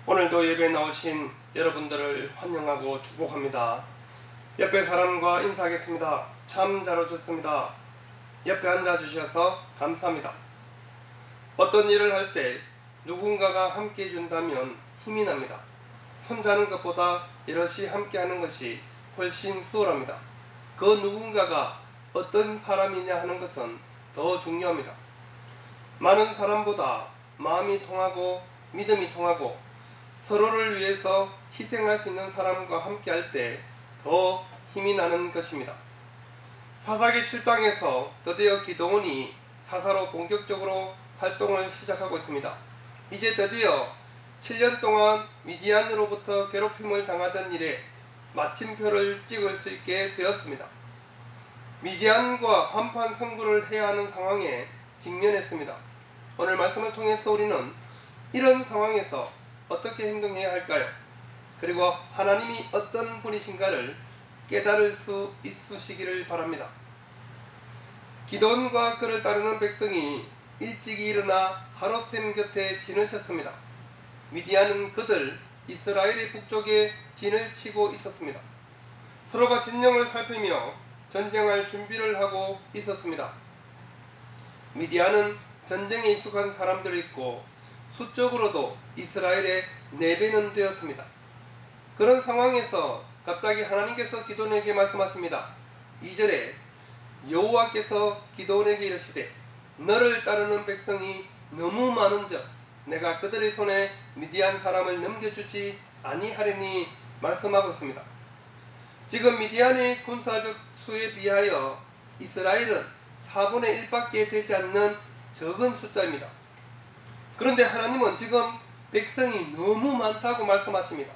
오늘도 예배에 나오신 여러분들을 환영하고 축복합니다. 옆에 사람과 인사하겠습니다. 참 잘 오셨습니다. 옆에 앉아주셔서 감사합니다. 어떤 일을 할 때 누군가가 함께 해준다면 힘이 납니다. 혼자 하는 것보다 여럿이 함께 하는 것이 훨씬 수월합니다. 그 누군가가 어떤 사람이냐 하는 것은 더 중요합니다. 많은 사람보다 마음이 통하고 믿음이 통하고 서로를 위해서 희생할 수 있는 사람과 함께 할 때 더 힘이 나는 것입니다. 사사기 7장에서 드디어 기드온이 사사로 본격적으로 활동을 시작하고 있습니다. 이제 드디어 7년 동안 미디안으로부터 괴롭힘을 당하던 일에 마침표를 찍을 수 있게 되었습니다. 미디안과 한판 승부를 해야 하는 상황에 직면했습니다. 오늘 말씀을 통해서 우리는 이런 상황에서 어떻게 행동해야 할까요? 그리고 하나님이 어떤 분이신가를 깨달을 수 있으시기를 바랍니다. 기드온과 그를 따르는 백성이 일찍이 일어나 하롯셈 곁에 진을 쳤습니다. 미디안은 그들 이스라엘의 북쪽에 진을 치고 있었습니다. 서로가 진영을 살피며 전쟁할 준비를 하고 있었습니다. 미디안은 전쟁에 익숙한 사람들이었고 수적으로도 이스라엘의 4배는 되었습니다. 그런 상황에서 갑자기 하나님께서 기드온에게 말씀하십니다. 2절에 여호와께서 기드온에게 이르시되 너를 따르는 백성이 너무 많은즉 내가 그들의 손에 미디안 사람을 넘겨주지 아니하리니 말씀하고 있습니다. 지금 미디안의 군사적 수에 비하여 이스라엘은 4분의 1밖에 되지 않는 적은 숫자입니다. 그런데 하나님은 지금 백성이 너무 많다고 말씀하십니다.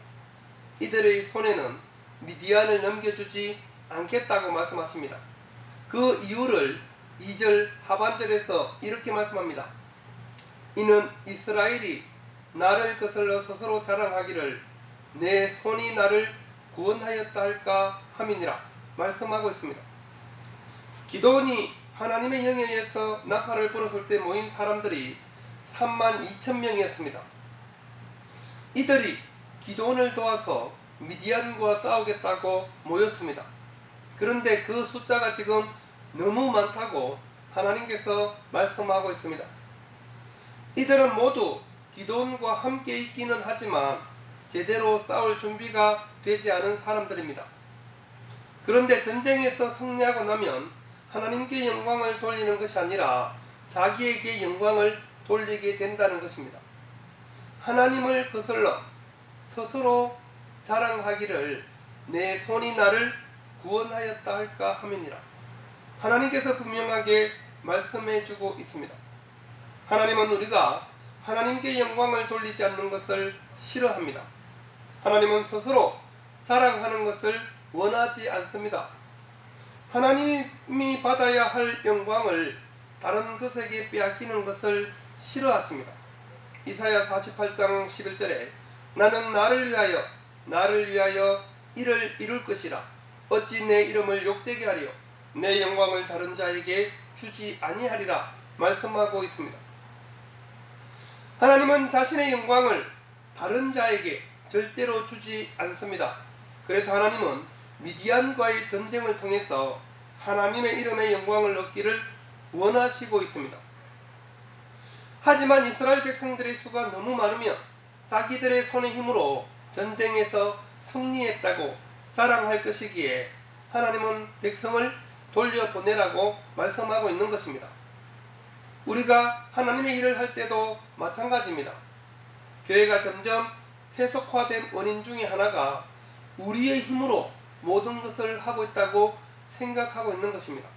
이들의 손에는 미디안을 넘겨주지 않겠다고 말씀하십니다. 그 이유를 2절 하반절에서 이렇게 말씀합니다. 이는 이스라엘이 나를 거슬러 스스로 자랑하기를 내 손이 나를 구원하였다 할까 함이니라 말씀하고 있습니다. 기드온이 하나님의 영에 의해서 나팔을 불었을 때 모인 사람들이 32,000명이었습니다. 이들이 기드온을 도와서 미디안과 싸우겠다고 모였습니다. 그런데 그 숫자가 지금 너무 많다고 하나님께서 말씀하고 있습니다. 이들은 모두 기드온과 함께 있기는 하지만 제대로 싸울 준비가 되지 않은 사람들입니다. 그런데 전쟁에서 승리하고 나면 하나님께 영광을 돌리는 것이 아니라 자기에게 영광을 돌리게 된다는 것입니다. 하나님을 거슬러 스스로 자랑하기를 내 손이 나를 구원하였다 할까 함이니라. 하나님께서 분명하게 말씀해주고 있습니다. 하나님은 우리가 하나님께 영광을 돌리지 않는 것을 싫어합니다. 하나님은 스스로 자랑하는 것을 원하지 않습니다. 하나님이 받아야 할 영광을 다른 것에게 빼앗기는 것을 싫어하십니다. 이사야 48장 11절에 나는 나를 위하여 이를 이룰 것이라 어찌 내 이름을 욕되게 하리요 내 영광을 다른 자에게 주지 아니하리라 말씀하고 있습니다. 하나님은 자신의 영광을 다른 자에게 절대로 주지 않습니다. 그래서 하나님은 미디안과의 전쟁을 통해서 하나님의 이름의 영광을 얻기를 원하시고 있습니다. 하지만 이스라엘 백성들의 수가 너무 많으면 자기들의 손의 힘으로 전쟁에서 승리했다고 자랑할 것이기에 하나님은 백성을 돌려보내라고 말씀하고 있는 것입니다. 우리가 하나님의 일을 할 때도 마찬가지입니다. 교회가 점점 세속화된 원인 중에 하나가 우리의 힘으로 모든 것을 하고 있다고 생각하고 있는 것입니다.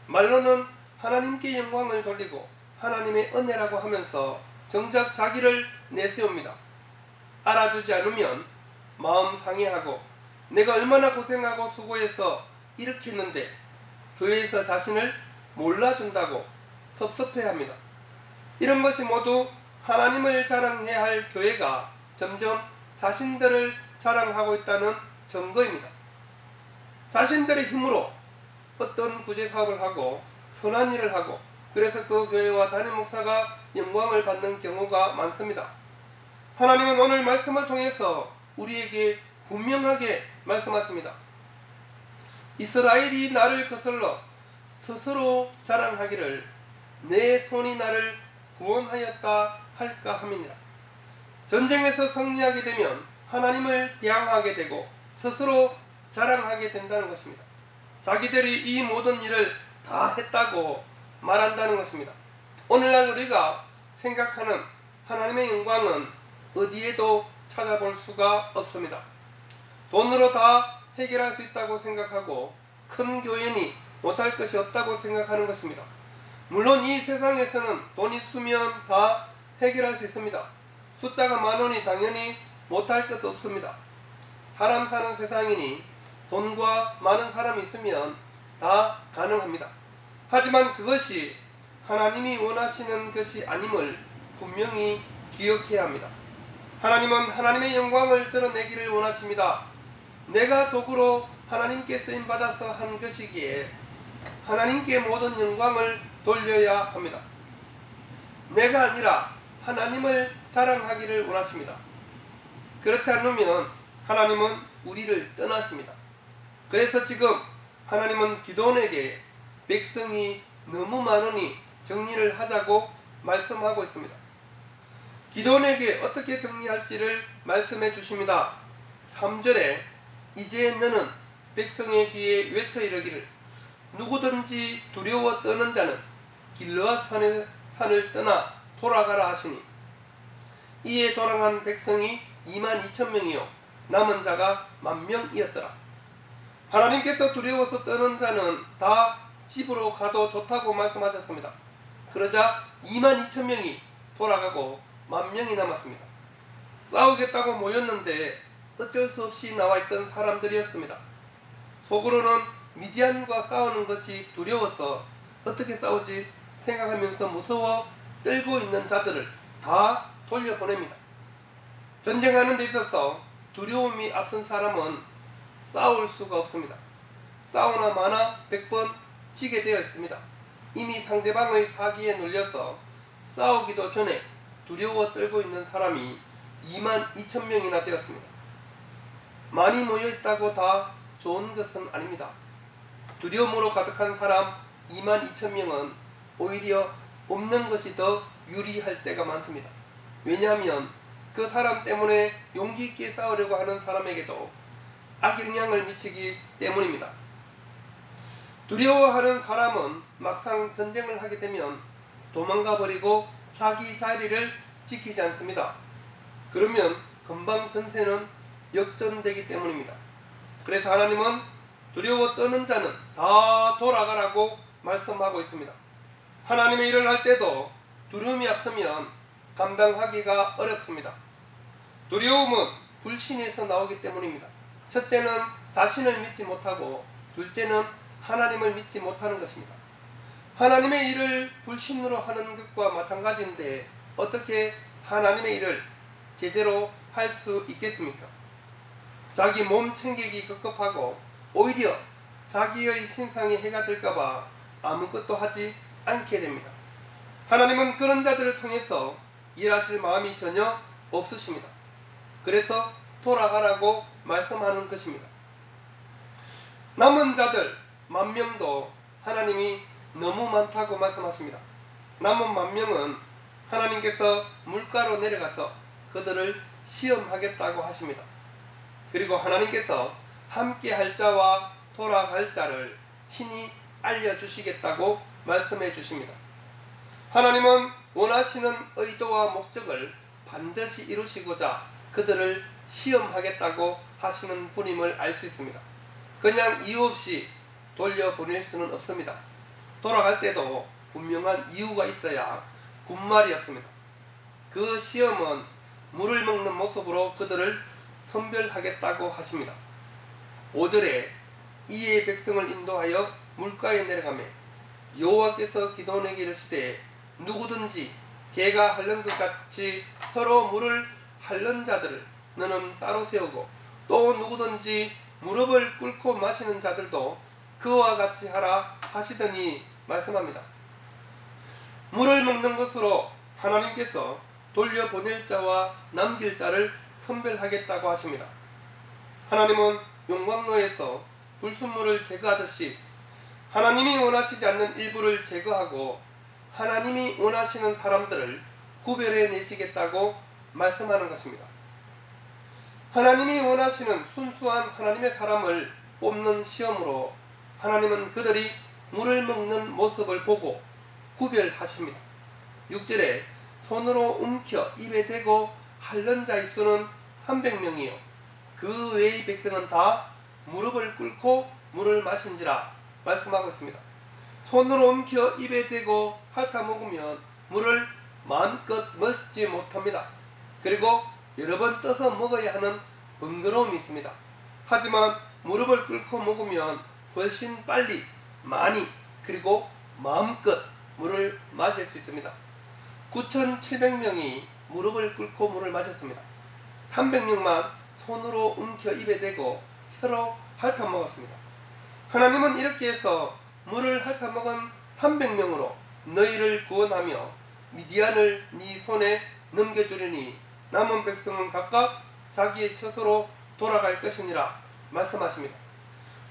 말로는 하나님께 영광을 돌리고 하나님의 은혜라고 하면서 정작 자기를 내세웁니다. 알아주지 않으면 마음 상해하고 내가 얼마나 고생하고 수고해서 이렇게 했는데 교회에서 자신을 몰라준다고 섭섭해합니다. 이런 것이 모두 하나님을 자랑해야 할 교회가 점점 자신들을 자랑하고 있다는 증거입니다. 자신들의 힘으로 어떤 구제사업을 하고 선한 일을 하고 그래서 그 교회와 담임 목사가 영광을 받는 경우가 많습니다. 하나님은 오늘 말씀을 통해서 우리에게 분명하게 말씀하십니다. 이스라엘이 나를 거슬러 스스로 자랑하기를 내 손이 나를 구원하였다 할까 함이니라. 전쟁에서 승리하게 되면 하나님을 대항하게 되고 스스로 자랑하게 된다는 것입니다. 자기들이 이 모든 일을 다 했다고 말한다는 것입니다. 오늘날 우리가 생각하는 하나님의 영광은 어디에도 찾아볼 수가 없습니다. 돈으로 다 해결할 수 있다고 생각하고 큰 교회니 못할 것이 없다고 생각하는 것입니다. 물론 이 세상에서는 돈 있으면 다 해결할 수 있습니다. 숫자가 많으니 당연히 못할 것도 없습니다. 사람 사는 세상이니 돈과 많은 사람이 있으면 다 가능합니다. 하지만 그것이 하나님이 원하시는 것이 아님을 분명히 기억해야 합니다. 하나님은 하나님의 영광을 드러내기를 원하십니다. 내가 도구로 하나님께 쓰임받아서 한 것이기에 하나님께 모든 영광을 돌려야 합니다. 내가 아니라 하나님을 자랑하기를 원하십니다. 그렇지 않으면 하나님은 우리를 떠나십니다. 그래서 지금 하나님은 기도원에게 백성이 너무 많으니 정리를 하자고 말씀하고 있습니다. 기도원에게 어떻게 정리할지를 말씀해 주십니다. 3절에 이제 너는 백성의 귀에 외쳐 이르기를 누구든지 두려워 떠는 자는 길르앗 산을 떠나 돌아가라 하시니 이에 돌아간 백성이 22,000명이요 남은 자가 10,000명이었더라. 하나님께서 두려워서 떠는 자는 다 집으로 가도 좋다고 말씀하셨습니다. 그러자 22,000명이 돌아가고 10,000명이 남았습니다. 싸우겠다고 모였는데 어쩔 수 없이 나와있던 사람들이었습니다. 속으로는 미디안과 싸우는 것이 두려워서 어떻게 싸우지 생각하면서 무서워 떨고 있는 자들을 다 돌려보냅니다. 전쟁하는 데 있어서 두려움이 앞선 사람은 싸울 수가 없습니다. 싸우나 마나 100번 지게 되어 있습니다. 이미 상대방의 사기에 눌려서 싸우기도 전에 두려워 떨고 있는 사람이 22,000명이나 되었습니다. 많이 모여있다고 다 좋은 것은 아닙니다. 두려움으로 가득한 사람 22,000명은 오히려 없는 것이 더 유리할 때가 많습니다. 왜냐하면 그 사람 때문에 용기 있게 싸우려고 하는 사람에게도 악영향을 미치기 때문입니다. 두려워하는 사람은 막상 전쟁을 하게 되면 도망가 버리고 자기 자리를 지키지 않습니다. 그러면 금방 전세는 역전되기 때문입니다. 그래서 하나님은 두려워 떠는 자는 다 돌아가라고 말씀하고 있습니다. 하나님의 일을 할 때도 두려움이 앞서면 감당하기가 어렵습니다. 두려움은 불신에서 나오기 때문입니다. 첫째는 자신을 믿지 못하고 둘째는 하나님을 믿지 못하는 것입니다. 하나님의 일을 불신으로 하는 것과 마찬가지인데 어떻게 하나님의 일을 제대로 할 수 있겠습니까? 자기 몸 챙기기 급급하고 오히려 자기의 신상에 해가 될까봐 아무것도 하지 않게 됩니다. 하나님은 그런 자들을 통해서 일하실 마음이 전혀 없으십니다. 그래서 돌아가라고 말씀하는 것입니다. 남은 자들 10,000명도 하나님이 너무 많다고 말씀하십니다. 남은 10,000명은 하나님께서 물가로 내려가서 그들을 시험하겠다고 하십니다. 그리고 하나님께서 함께 할 자와 돌아갈 자를 친히 알려주시겠다고 말씀해 주십니다. 하나님은 원하시는 의도와 목적을 반드시 이루시고자 그들을 시험하겠다고 하시는 분임을 알 수 있습니다. 그냥 이유 없이 돌려보낼 수는 없습니다. 돌아갈 때도 분명한 이유가 있어야 군말이었습니다. 그 시험은 물을 먹는 모습으로 그들을 선별하겠다고 하십니다. 5절에 이에 백성을 인도하여 물가에 내려가매 여호와께서 기도원에게 이르시되 누구든지 개가 핥는 것 같이 서로 물을 핥는 자들을 너는 따로 세우고 또 누구든지 무릎을 꿇고 마시는 자들도 그와 같이 하라 하시더니 말씀합니다. 물을 먹는 것으로 하나님께서 돌려보낼 자와 남길 자를 선별하겠다고 하십니다. 하나님은 용광로에서 불순물을 제거하듯이 하나님이 원하시지 않는 일부를 제거하고 하나님이 원하시는 사람들을 구별해 내시겠다고 말씀하는 것입니다. 하나님이 원하시는 순수한 하나님의 사람을 뽑는 시험으로 하나님은 그들이 물을 먹는 모습을 보고 구별하십니다. 6절에 손으로 움켜 입에 대고 핥는 자의 수는 300명이요 그 외의 백성은 다 무릎을 꿇고 물을 마신지라 말씀하고 있습니다. 손으로 움켜 입에 대고 핥아 먹으면 물을 마음껏 먹지 못합니다. 그리고 여러 번 떠서 먹어야 하는 번거로움이 있습니다. 하지만 무릎을 꿇고 먹으면 훨씬 빨리, 많이, 그리고 마음껏 물을 마실 수 있습니다. 9,700명이 무릎을 꿇고 물을 마셨습니다. 300명만 손으로 움켜 입에 대고 혀로 핥아 먹었습니다. 하나님은 이렇게 해서 물을 핥아 먹은 300명으로 너희를 구원하며 미디안을 네 손에 넘겨주리니 남은 백성은 각각 자기의 처소로 돌아갈 것이니라 말씀하십니다.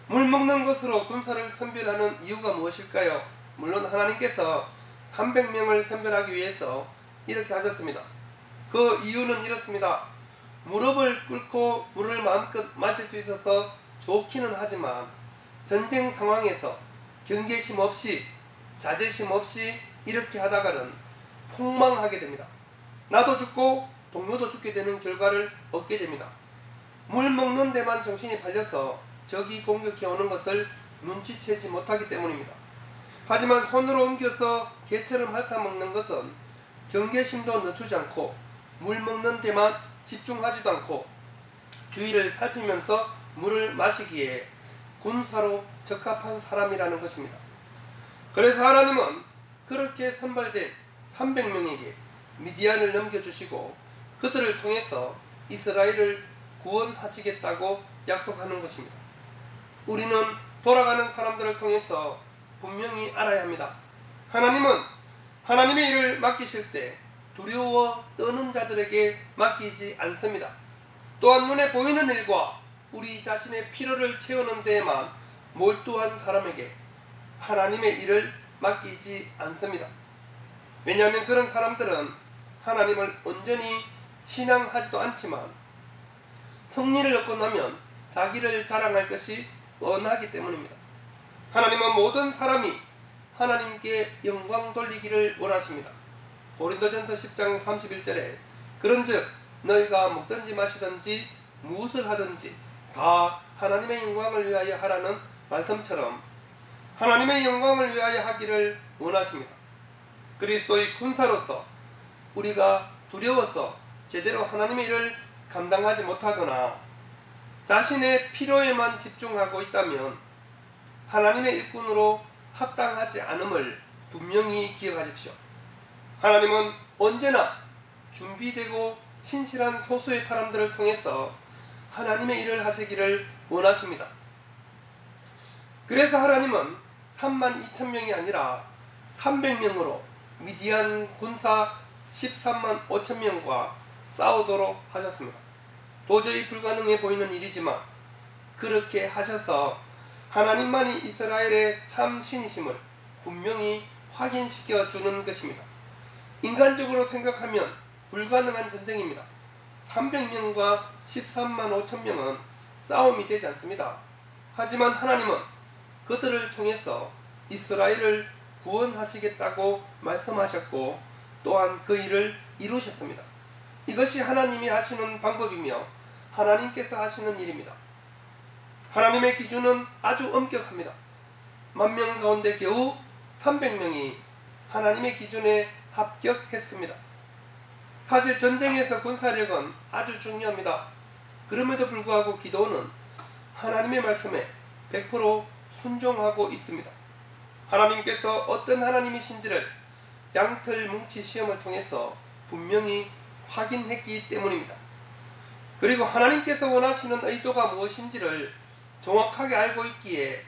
물 먹는 것으로 군사를 선별하는 이유가 무엇일까요? 물론 하나님께서 300명을 선별하기 위해서 이렇게 하셨습니다. 그 이유는 이렇습니다. 무릎을 꿇고 물을 마음껏 마실 수 있어서 좋기는 하지만 전쟁 상황에서 경계심 없이 자제심 없이 이렇게 하다가는 폭망하게 됩니다. 나도 죽고 동료도 죽게 되는 결과를 얻게 됩니다. 물 먹는 데만 정신이 팔려서 적이 공격해 오는 것을 눈치채지 못하기 때문입니다. 하지만 손으로 옮겨서 개처럼 핥아 먹는 것은 경계심도 늦추지 않고 물 먹는 데만 집중하지도 않고 주위를 살피면서 물을 마시기에 군사로 적합한 사람이라는 것입니다. 그래서 하나님은 그렇게 선발된 300명에게 미디안을 넘겨주시고 그들을 통해서 이스라엘을 구원하시겠다고 약속하는 것입니다. 우리는 돌아가는 사람들을 통해서 분명히 알아야 합니다. 하나님은 하나님의 일을 맡기실 때 두려워 떠는 자들에게 맡기지 않습니다. 또한 눈에 보이는 일과 우리 자신의 필요를 채우는 데에만 몰두한 사람에게 하나님의 일을 맡기지 않습니다. 왜냐하면 그런 사람들은 하나님을 온전히 신앙하지도 않지만 승리를 얻고 나면 자기를 자랑할 것이 뻔하기 때문입니다. 하나님은 모든 사람이 하나님께 영광 돌리기를 원하십니다. 고린도전서 10장 31절에 그런즉 너희가 먹든지 마시든지 무엇을 하든지 다 하나님의 영광을 위하여 하라는 말씀처럼 하나님의 영광을 위하여 하기를 원하십니다. 그리스도의 군사로서 우리가 두려워서 제대로 하나님의 일을 감당하지 못하거나 자신의 필요에만 집중하고 있다면 하나님의 일꾼으로 합당하지 않음을 분명히 기억하십시오. 하나님은 언제나 준비되고 신실한 소수의 사람들을 통해서 하나님의 일을 하시기를 원하십니다. 그래서 하나님은 32,000명이 아니라 300명으로 미디안 군사 13만 5천명과 싸우도록 하셨습니다. 도저히 불가능해 보이는 일이지만 그렇게 하셔서 하나님만이 이스라엘의 참 신이심을 분명히 확인시켜 주는 것입니다. 인간적으로 생각하면 불가능한 전쟁입니다. 300명과 13만 5천명은 싸움이 되지 않습니다. 하지만 하나님은 그들을 통해서 이스라엘을 구원하시겠다고 말씀하셨고 또한 그 일을 이루셨습니다. 이것이 하나님이 하시는 방법이며 하나님께서 하시는 일입니다. 하나님의 기준은 아주 엄격합니다. 10,000명 가운데 겨우 300명이 하나님의 기준에 합격했습니다. 사실 전쟁에서 군사력은 아주 중요합니다. 그럼에도 불구하고 기도는 하나님의 말씀에 100% 순종하고 있습니다. 하나님께서 어떤 하나님이신지를 양털 뭉치 시험을 통해서 분명히 확인했기 때문입니다. 그리고 하나님께서 원하시는 의도가 무엇인지를 정확하게 알고 있기에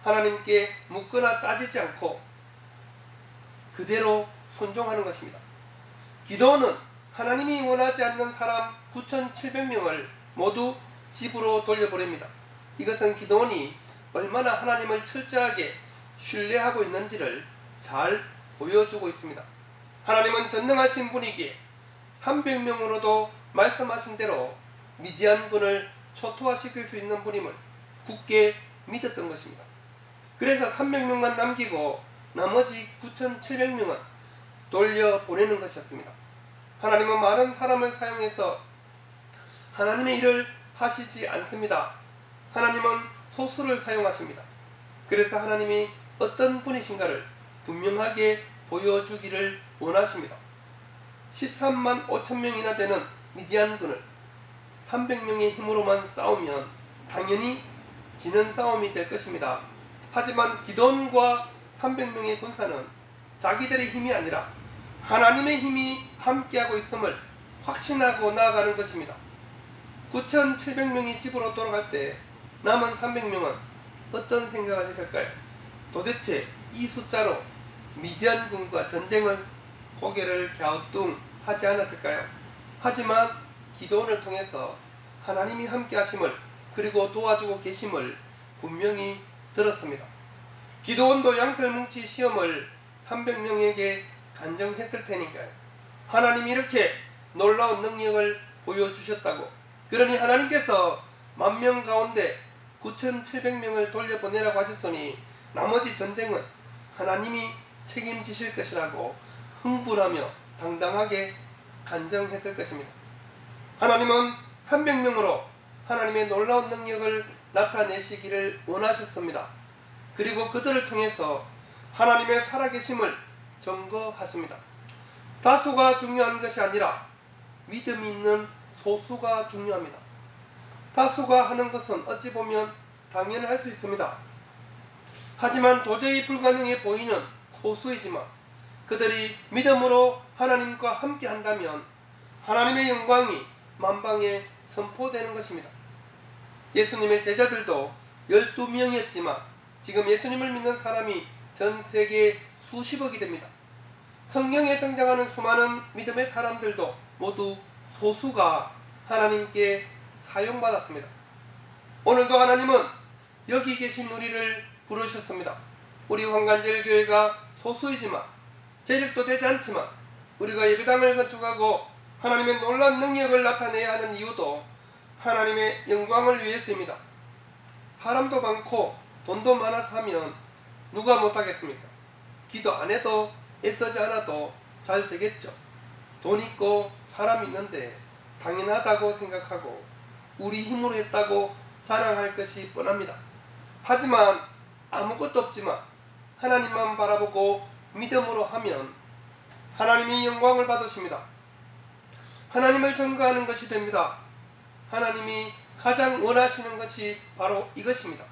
하나님께 묻거나 따지지 않고 그대로 순종하는 것입니다. 기도는 하나님이 원하지 않는 사람 9,700명을 모두 집으로 돌려보냅니다. 이것은 기도원이 얼마나 하나님을 철저하게 신뢰하고 있는지를 잘 보여주고 있습니다. 하나님은 전능하신 분이기에 300명으로도 말씀하신 대로 미디안군을 초토화시킬 수 있는 분임을 굳게 믿었던 것입니다. 그래서 300명만 남기고 나머지 9,700명은 돌려보내는 것이었습니다. 하나님은 많은 사람을 사용해서 하나님의 일을 하시지 않습니다. 하나님은 소수를 사용하십니다. 그래서 하나님이 어떤 분이신가를 분명하게 보여주기를 원하십니다. 13만 5천 명이나 되는 미디안군을 300명의 힘으로만 싸우면 당연히 지는 싸움이 될 것입니다. 하지만 기드온과 300명의 군사는 자기들의 힘이 아니라 하나님의 힘이 함께하고 있음을 확신하고 나아가는 것입니다. 9,700명이 집으로 돌아갈 때 남은 300명은 어떤 생각을 했을까요? 도대체 이 숫자로 미디안군과 전쟁을 고개를 갸우뚱하지 않았을까요? 하지만 기도원을 통해서 하나님이 함께 하심을 그리고 도와주고 계심을 분명히 들었습니다. 기도원도 양털뭉치 시험을 300명에게 간정했을 테니까요. 하나님이 이렇게 놀라운 능력을 보여주셨다고, 그러니 하나님께서 10,000명 가운데 9,700명을 돌려보내라고 하셨으니 나머지 전쟁은 하나님이 책임지실 것이라고 흥분하며 당당하게 간정했을 것입니다. 하나님은 300명으로 하나님의 놀라운 능력을 나타내시기를 원하셨습니다. 그리고 그들을 통해서 하나님의 살아계심을 증거하십니다. 다수가 중요한 것이 아니라 믿음이 있는 소수가 중요합니다. 다수가 하는 것은 어찌 보면 당연할 수 있습니다. 하지만 도저히 불가능해 보이는 소수이지만 그들이 믿음으로 하나님과 함께 한다면 하나님의 영광이 만방에 선포되는 것입니다. 예수님의 제자들도 12명이었지만 지금 예수님을 믿는 사람이 전 세계에 수십억이 됩니다. 성경에 등장하는 수많은 믿음의 사람들도 모두 소수가 하나님께 사용받았습니다. 오늘도 하나님은 여기 계신 우리를 부르셨습니다. 우리 황간제일교회가 소수이지만 세력도 되지 않지만 우리가 예배당을 건축하고 하나님의 놀라운 능력을 나타내야 하는 이유도 하나님의 영광을 위해서입니다. 사람도 많고 돈도 많아서 하면 누가 못하겠습니까? 기도 안 해도 애쓰지 않아도 잘 되겠죠. 돈 있고 사람 있는데 당연하다고 생각하고 우리 힘으로 했다고 자랑할 것이 뻔합니다. 하지만 아무것도 없지만 하나님만 바라보고 믿음으로 하면 하나님이 영광을 받으십니다. 하나님을 전가하는 것이 됩니다. 하나님이 가장 원하시는 것이 바로 이것입니다.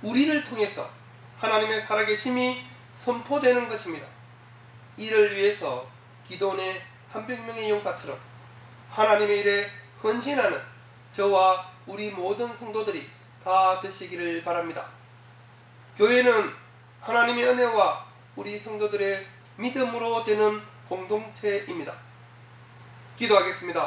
우리를 통해서 하나님의 살아계심이 선포되는 것입니다. 이를 위해서 기도원의 300명의 용사처럼 하나님의 일에 헌신하는 저와 우리 모든 성도들이 다 되시기를 바랍니다. 교회는 하나님의 은혜와 우리 성도들의 믿음으로 되는 공동체입니다. 기도하겠습니다.